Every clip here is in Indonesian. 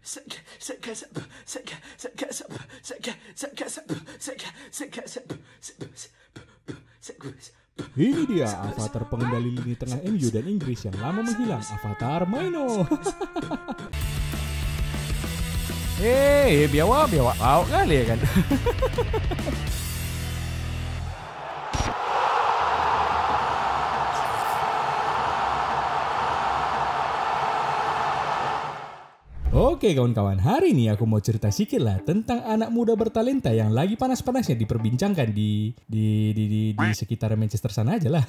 Ini dia avatar pengendali lini tengah MU dan Inggris yang lama menghilang, Avatar Maino. Biawak out kali ya kan. Oke kawan-kawan, hari ini aku mau cerita sedikit lah tentang anak muda bertalenta yang lagi panas-panasnya diperbincangkan di sekitar Manchester sana aja lah.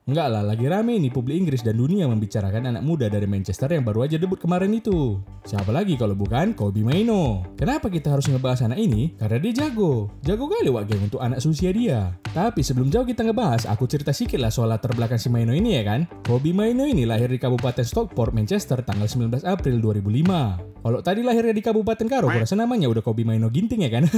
Enggak lah, lagi rame nih publik Inggris dan dunia membicarakan anak muda dari Manchester yang baru aja debut kemarin itu. Siapa lagi kalau bukan Kobbie Mainoo. Kenapa kita harus ngebahas anak ini? Karena dia jago. Jago kali wak geng untuk anak seusia dia. Tapi sebelum jauh kita ngebahas, aku cerita sedikit lah soal latar belakang si Mainoo ini ya kan. Kobbie Mainoo ini lahir di Kabupaten Stockport, Manchester tanggal 19 April 2005. Kalau tadi lahirnya di Kabupaten Karo, aku rasa namanya udah Kobbie Mainoo Ginting ya kan.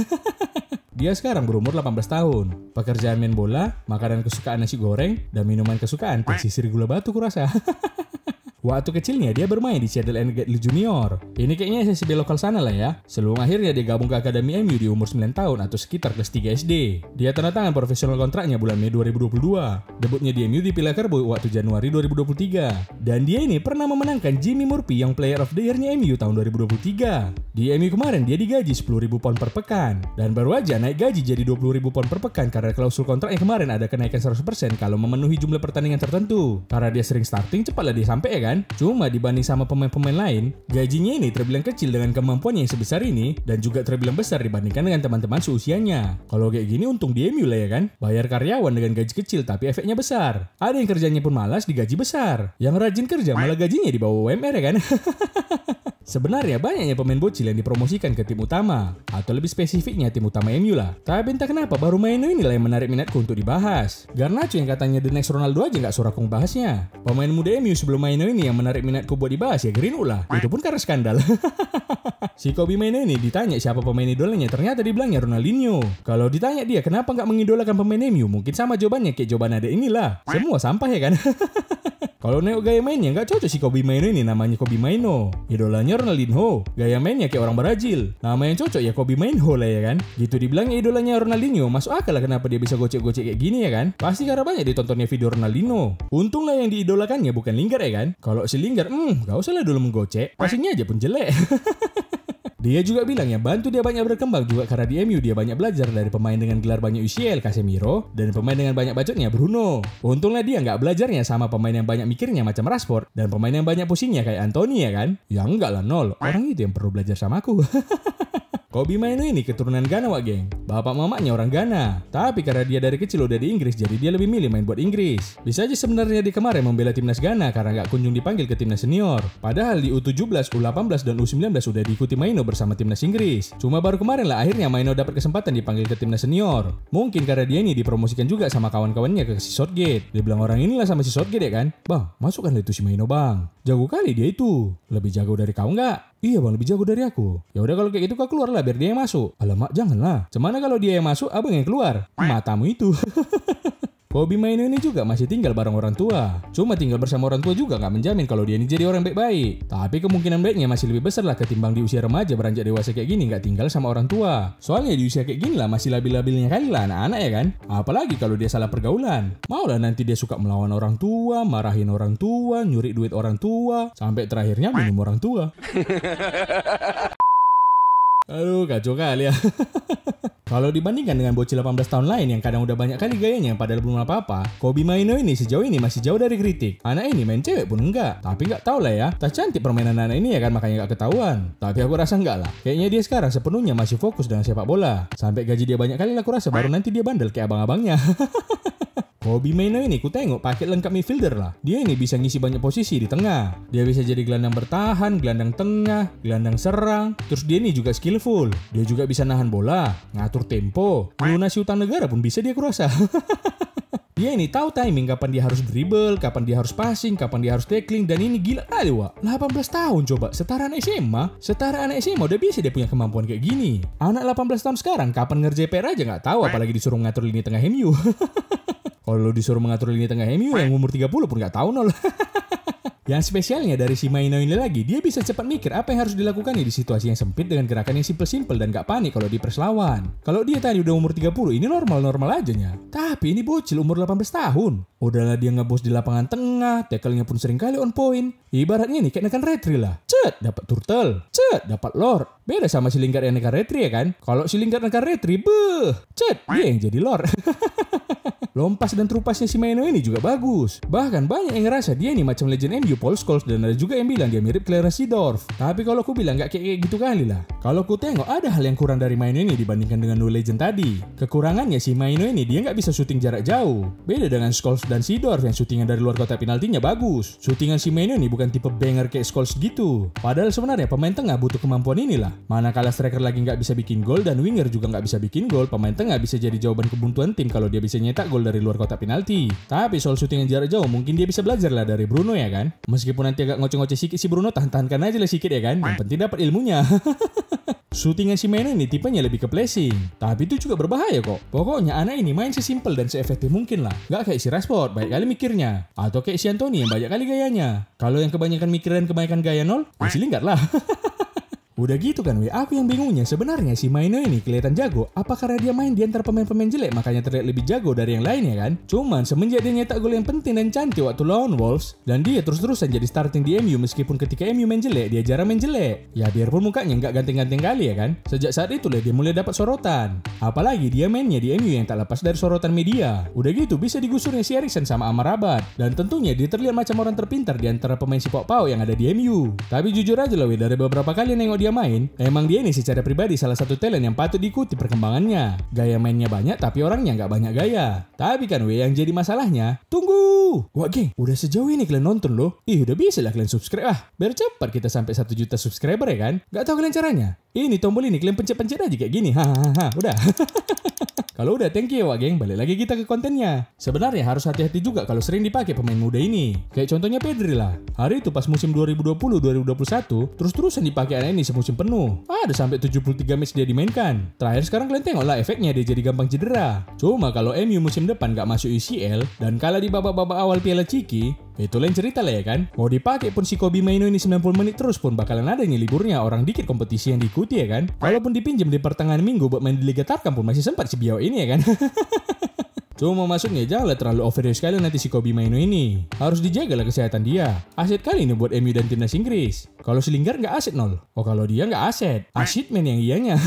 Dia sekarang berumur 18 tahun. Pekerjaan main bola, makanan kesukaan nasi goreng, dan minuman kesukaan teh sisir gula batu kurasa. Waktu kecilnya dia bermain di Sheffield Wednesday Junior. Ini kayaknya SSB lokal sana lah ya. Sebelum akhirnya dia gabung ke Akademi MU di umur 9 tahun atau sekitar kelas 3 SD. Dia tanda tangan profesional kontraknya bulan Mei 2022. Debutnya di MU dipilih Kerbo waktu Januari 2023. Dan dia ini pernah memenangkan Jimmy Murphy yang Player of the Year-nya MU tahun 2023. Di MU kemarin dia digaji 10.000 pound per pekan. Dan baru aja naik gaji jadi 20.000 pound per pekan karena klausul kontraknya kemarin ada kenaikan 100% kalau memenuhi jumlah pertandingan tertentu. Karena dia sering starting, cepatlah dia sampai ya kan. Cuma dibanding sama pemain-pemain lain, gajinya ini terbilang kecil dengan kemampuannya yang sebesar ini dan juga terbilang besar dibandingkan dengan teman-teman seusianya. Kalau kayak gini untung di MU lah ya kan. Bayar karyawan dengan gaji kecil tapi efeknya besar. Ada yang kerjanya pun malas digaji besar. Yang rajin kerja malah gajinya di bawah UMR ya kan. Sebenarnya banyaknya pemain bocil yang dipromosikan ke tim utama, atau lebih spesifiknya tim utama MU lah. Tapi entah kenapa baru Mainoo inilah yang menarik minatku untuk dibahas. Garnacho yang katanya the next Ronaldo aja nggak surakung bahasnya. Pemain muda MU sebelum Mainoo ini yang menarik minatku buat dibahas ya Greenwood lah. Itu pun karena skandal. Si Kobbie Mainoo ini ditanya siapa pemain idolanya, ternyata dibilangnya Ronaldinho. Kalau ditanya dia kenapa nggak mengidolakan pemain MU, mungkin sama jawabannya kayak jawaban ada inilah. Semua sampah ya kan. Kalau nengok gaya mainnya nggak cocok si Kobbie Mainoo ini, namanya Kobbie Mainoo. Idolanya Ronaldinho, gaya mainnya kayak orang Brazil. Nama yang cocok ya Kobbie Mainoo lah ya kan. Gitu dibilangnya idolanya Ronaldinho, masuk akal lah kenapa dia bisa gocek-gocek kayak gini ya kan. Pasti karena banyak ditontonnya video Ronaldinho. Untunglah yang diidolakannya bukan Lingard ya kan. Kalau si Lingard, gak usah lah dulu menggocek, passingnya aja pun jelek. Dia juga bilang yang bantu dia banyak berkembang juga karena di MU dia banyak belajar dari pemain dengan gelar banyak UCL, Casemiro, dan pemain dengan banyak bacotnya, Bruno. Untunglah dia nggak belajarnya sama pemain yang banyak mikirnya macam Rashford, dan pemain yang banyak pusingnya kayak Anthony ya kan? Ya enggak lah, nol. Orang itu yang perlu belajar sama aku. Kobbie Mainoo ini keturunan Ghana wak geng. Bapak mamanya orang Ghana. Tapi karena dia dari kecil udah di Inggris, jadi dia lebih milih main buat Inggris. Bisa aja sebenarnya di kemarin membela timnas Ghana karena nggak kunjung dipanggil ke timnas senior. Padahal di U17, U18 dan U19 sudah diikuti Mainoo bersama timnas Inggris. Cuma baru kemarin lah akhirnya Mainoo dapat kesempatan dipanggil ke timnas senior. Mungkin karena dia ini dipromosikan juga sama kawan-kawannya ke si Southgate. Dia bilang orang inilah sama si Southgate ya kan. Bang, masukkan itu si Mainoo bang. Jago kali dia itu. Lebih jago dari kau nggak? Iya bang, lebih jago dari aku. Ya udah kalau kayak gitu kau keluar lah biar dia yang masuk. Alamak, janganlah. Cemana kalau dia yang masuk, abang yang keluar. Matamu itu. Kobbie Mainoo ini juga masih tinggal bareng orang tua. Cuma tinggal bersama orang tua juga nggak menjamin kalau dia ini jadi orang baik-baik. Tapi kemungkinan baiknya masih lebih besar lah ketimbang di usia remaja beranjak dewasa kayak gini nggak tinggal sama orang tua. Soalnya di usia kayak gini lah masih labil-labilnya kali lah anak-anak ya kan. Apalagi kalau dia salah pergaulan. Maulah nanti dia suka melawan orang tua, marahin orang tua, nyuri duit orang tua, sampai terakhirnya minum orang tua. Aduh, kacau kali ya. Kalau dibandingkan dengan bocil 18 tahun lain yang kadang udah banyak kali gayanya padahal belum apa-apa, Kobbie Mainoo ini sejauh ini masih jauh dari kritik. Anak ini main cewek pun enggak, tapi nggak tahu lah ya. Tak cantik permainan anak ini ya kan, makanya nggak ketahuan. Tapi aku rasa enggak lah. Kayaknya dia sekarang sepenuhnya masih fokus dengan sepak bola. Sampai gaji dia banyak kali lah aku rasa baru nanti dia bandel kayak abang-abangnya. Kobbie Mainoo ini ku tengok paket lengkap midfielder lah. Dia ini bisa ngisi banyak posisi di tengah. Dia bisa jadi gelandang bertahan, gelandang tengah, gelandang serang. Terus dia ini juga skillful. Dia juga bisa nahan bola, ngatur tempo, melunasi utang negara pun bisa dia kurasa. Dia ini tahu timing kapan dia harus dribble, kapan dia harus passing, kapan dia harus tackling, dan ini gila kali wak. 18 tahun coba, setara anak SMA udah bisa dia punya kemampuan kayak gini. Anak 18 tahun sekarang kapan ngerjain PR aja nggak tahu, apalagi disuruh ngatur lini tengah MU. Kalau disuruh mengatur lini tengah MU yang umur 30 pun nggak tahu nol. Yang spesialnya dari si Maino ini lagi, dia bisa cepat mikir apa yang harus dilakukan di situasi yang sempit dengan gerakan yang simple-simple dan gak panik kalau di lawan. Kalau dia tadi udah umur 30, ini normal-normal aja nya. Tapi ini bocil umur 18 tahun. Udahlah dia ngebos di lapangan tengah, tackle-nya pun sering kali on point. Ibaratnya nih kayak nekan retri lah. Cet, dapat turtle. Cet, dapat lord. Beda sama si Lingard yang nekan retri ya kan? Kalau si Lingard nekan retri, cet, dia yang jadi lord. Lompas dan terupasnya si Maino ini juga bagus. Bahkan banyak yang ngerasa dia ini macam legend MU Paul Scholes, dan ada juga yang bilang dia mirip Clarence Seedorf. Tapi kalau aku bilang gak kayak gitu kali lah. Kalau aku tengok ada hal yang kurang dari Maino ini dibandingkan dengan dua legend tadi. Kekurangannya si Maino ini dia gak bisa syuting jarak jauh. Beda dengan Scholes dan Seedorf yang syutingan dari luar kotak penaltinya bagus. Syutingan si Maino ini bukan tipe banger kayak Scholes gitu. Padahal sebenarnya pemain tengah butuh kemampuan inilah. Manakala striker lagi gak bisa bikin gol dan winger juga gak bisa bikin gol, pemain tengah bisa jadi jawaban kebuntuan tim kalau dia bisa nyetak gol dari luar kotak penalti. Tapi soal syutingan jarak jauh mungkin dia bisa belajar lah dari Bruno ya kan. Meskipun nanti agak ngoceh-ngoceh sikit si Bruno, tahan-tahankan aja lah sikit ya kan. Yang penting dapat ilmunya. Syutingan si Maino ini tipenya lebih ke placing. Tapi itu juga berbahaya kok. Pokoknya anak ini main sesimpel dan seefektif mungkin lah. Gak kayak si Rashford, banyak kali mikirnya. Atau kayak si Anthony yang banyak kali gayanya. Kalau yang kebanyakan mikir dan kebanyakan gaya nol, ya si Lingard lah. Udah gitu kan aku yang bingungnya sebenarnya si Maino ini kelihatan jago. Apa karena dia main di antara pemain-pemain jelek makanya terlihat lebih jago dari yang lain ya kan? Cuman semenjak dia nyetak gol yang penting dan cantik waktu lawan Wolves, dan dia terus-terusan jadi starting di MU meskipun ketika MU main jelek dia jarang main jelek. Ya biarpun mukanya nggak ganteng-ganteng kali ya kan. Sejak saat itulah dia mulai dapat sorotan. Apalagi dia mainnya di MU yang tak lepas dari sorotan media. Udah gitu bisa digusurnya si Eriksen sama Amrabat. Dan tentunya dia terlihat macam orang terpintar di antara pemain si Pau yang ada di MU. Tapi jujur aja loh dari beberapa kali nengok dia main, emang dia ini secara pribadi salah satu talent yang patut diikuti perkembangannya. Gaya mainnya banyak tapi orangnya nggak banyak gaya. Tapi kan yang jadi masalahnya, tunggu. Wah geng, udah sejauh ini kalian nonton loh. Udah bisa lah kalian subscribe biar cepat kita sampai 1 juta subscriber ya kan. Gak tahu kalian caranya? Ini tombol ini kalian pencet-pencet aja kayak gini. Hahaha, udah. Kalau udah thank you geng, balik lagi kita ke kontennya. Sebenarnya harus hati-hati juga kalau sering dipakai pemain muda ini. Kayak contohnya Pedri lah. Hari itu pas musim 2020-2021 terus-terusan dipakai anak ini semusim penuh. Ada sampai 73 match dia dimainkan. Terakhir sekarang kalian tengok lah efeknya dia jadi gampang cedera. Cuma kalau MU musim depan gak masuk UCL dan kalah di babak-babak awal Piala Ciki, itu lain cerita lah ya kan. Mau dipakai pun si Kobe Maino ini 90 menit terus pun bakalan adanya liburnya, orang dikit kompetisi yang diikuti ya kan. Walaupun dipinjam di pertengahan minggu buat main di Liga Tarkam pun masih sempat si Biao ini ya kan. Cuma maksudnya janganlah terlalu overuse sekali nanti si Kobe Maino ini. Harus dijagalah kesehatan dia. Aset kali ini buat MU dan timnas Inggris. Kalau si Lingard nggak aset nol. Oh kalau dia nggak aset, aset man yang ianya.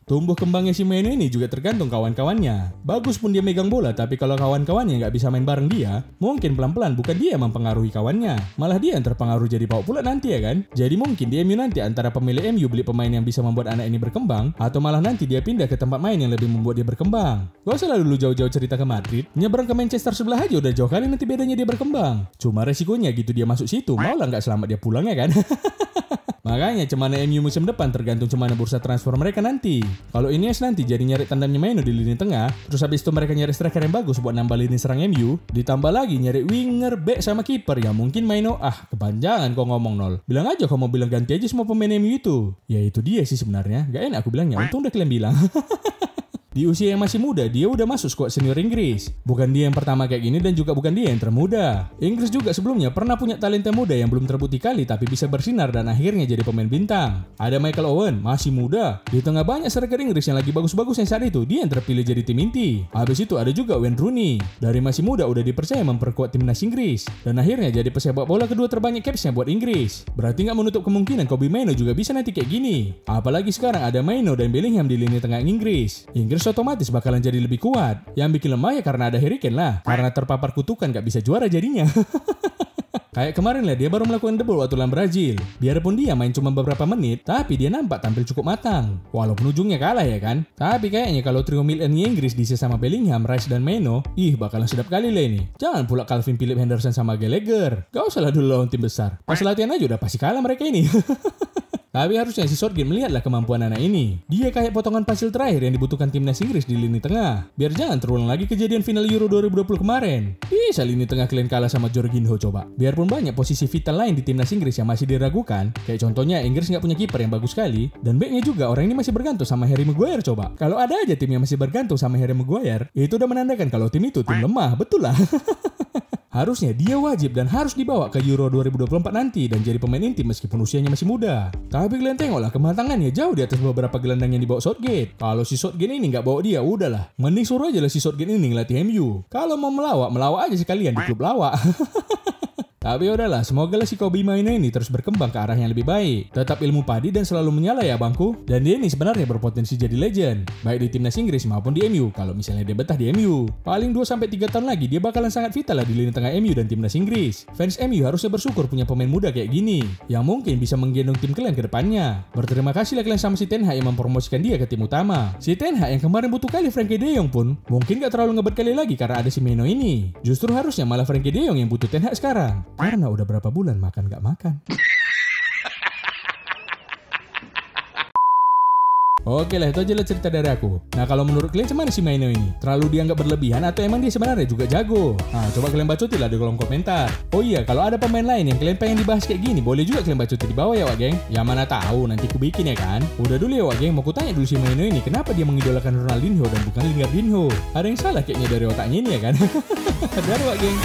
Tumbuh kembangnya si Maino ini juga tergantung kawan-kawannya. Bagus pun dia megang bola, tapi kalau kawan-kawannya nggak bisa main bareng dia, mungkin pelan-pelan bukan dia yang mempengaruhi kawannya, malah dia yang terpengaruh jadi pau pula nanti ya kan. Jadi mungkin di MU nanti antara pemilik MU beli pemain yang bisa membuat anak ini berkembang, atau malah nanti dia pindah ke tempat main yang lebih membuat dia berkembang. Gak usah lah dulu jauh-jauh cerita ke Madrid, nyebrang ke Manchester sebelah aja udah jauh kali nanti bedanya dia berkembang. Cuma resikonya gitu dia masuk situ, mau lah nggak selamat dia pulang ya kan. Makanya cemana MU musim depan tergantung cemana bursa transfer mereka nanti. Kalau Iniesta nanti jadi nyari tandemnya Maino di lini tengah, terus habis itu mereka nyari striker yang bagus buat nambah lini serang MU, ditambah lagi nyari winger, back sama kiper, ya mungkin Maino kepanjangan kok ngomong nol. Bilang aja kalau mau bilang ganti aja semua pemain MU itu. Ya itu dia sih sebenarnya, gak enak aku bilangnya, untung udah kalian bilang. Di usia yang masih muda, dia udah masuk skuad senior Inggris. Bukan dia yang pertama kayak gini dan juga bukan dia yang termuda. Inggris juga sebelumnya pernah punya talenta muda yang belum terbukti kali tapi bisa bersinar dan akhirnya jadi pemain bintang. Ada Michael Owen, masih muda. Di tengah banyak striker Inggris yang lagi bagus-bagusnya saat itu, dia yang terpilih jadi tim inti. Habis itu ada juga Wayne Rooney. Dari masih muda udah dipercaya memperkuat timnas Inggris. Dan akhirnya jadi pesepak bola kedua terbanyak capsnya buat Inggris. Berarti nggak menutup kemungkinan Kobe Maino juga bisa nanti kayak gini. Apalagi sekarang ada Maino dan Bellingham di lini tengah Inggris. Inggris otomatis bakalan jadi lebih kuat. Yang bikin lemah ya karena ada Harry Kane lah. Karena terpapar kutukan gak bisa juara jadinya. Kayak kemarin lah dia baru melakukan debut waktu lawan Brazil. Biarpun dia main cuma beberapa menit, tapi dia nampak tampil cukup matang. Walaupun ujungnya kalah ya kan. Tapi kayaknya kalau trio midland Inggris diisi sama Bellingham, Rice dan Maino, bakalan sedap kali lah ini. Jangan pula Calvin Phillips Henderson sama Gallagher. Gak usah lah dulu lawan tim besar. Pas latihan aja udah pasti kalah mereka ini. Tapi harusnya si Southgate melihatlah kemampuan anak ini. Dia kayak potongan puzzle terakhir yang dibutuhkan timnas Inggris di lini tengah. Biar jangan terulang lagi kejadian final Euro 2020 kemarin. Bisa lini tengah kalian kalah sama Jorginho coba. Biarpun banyak posisi vital lain di timnas Inggris yang masih diragukan. Kayak contohnya Inggris nggak punya kiper yang bagus sekali. Dan backnya juga orang ini masih bergantung sama Harry Maguire coba. Kalau ada aja tim yang masih bergantung sama Harry Maguire, itu udah menandakan kalau tim itu tim lemah. Betul lah. Harusnya dia wajib dan harus dibawa ke Euro 2024 nanti dan jadi pemain inti meskipun usianya masih muda. Tapi kalian tengoklah kematangannya jauh di atas beberapa gelandang yang dibawa Southgate. Kalau si Southgate ini nggak bawa dia, udahlah. Mending suruh aja lah si Southgate ini ngelatih MU. Kalau mau melawak aja sekalian di klub lawak. Tapi udahlah, semoga lah si Kobe Mainoo ini terus berkembang ke arah yang lebih baik. Tetap ilmu padi dan selalu menyala ya bangku. Dan dia ini sebenarnya berpotensi jadi legend, baik di timnas Inggris maupun di MU. Kalau misalnya dia betah di MU, paling 2-3 tahun lagi dia bakalan sangat vital lah di lini tengah MU dan timnas Inggris. Fans MU harusnya bersyukur punya pemain muda kayak gini, yang mungkin bisa menggendong tim kalian ke depannya. Berterima kasih lah kalian sama si Ten Hag yang mempromosikan dia ke tim utama. Si Ten Hag yang kemarin butuh kali Frankie De Jong pun mungkin gak terlalu ngebet kali lagi karena ada si Mainoo ini. Justru harusnya malah Frankie De Jong yang butuh Ten Hag sekarang. Karena udah berapa bulan makan gak makan. Oke lah, itu aja lah cerita dari aku. Nah, kalau menurut kalian gimana si Mainoo ini? Terlalu dianggap berlebihan atau emang dia sebenarnya juga jago? Nah, coba kalian bacotin lah di kolom komentar. Oh iya, kalau ada pemain lain yang kalian pengen dibahas kayak gini, boleh juga kalian bacotin di bawah ya, Wak Geng. Ya mana tahu nanti ku bikin ya kan. Udah dulu ya, Wak Geng. Mau kutanya dulu si Mainoo ini, kenapa dia mengidolakan Ronaldinho dan bukan Lingardinho? Ada yang salah kayaknya dari otaknya ini ya kan? Dari Wak Geng.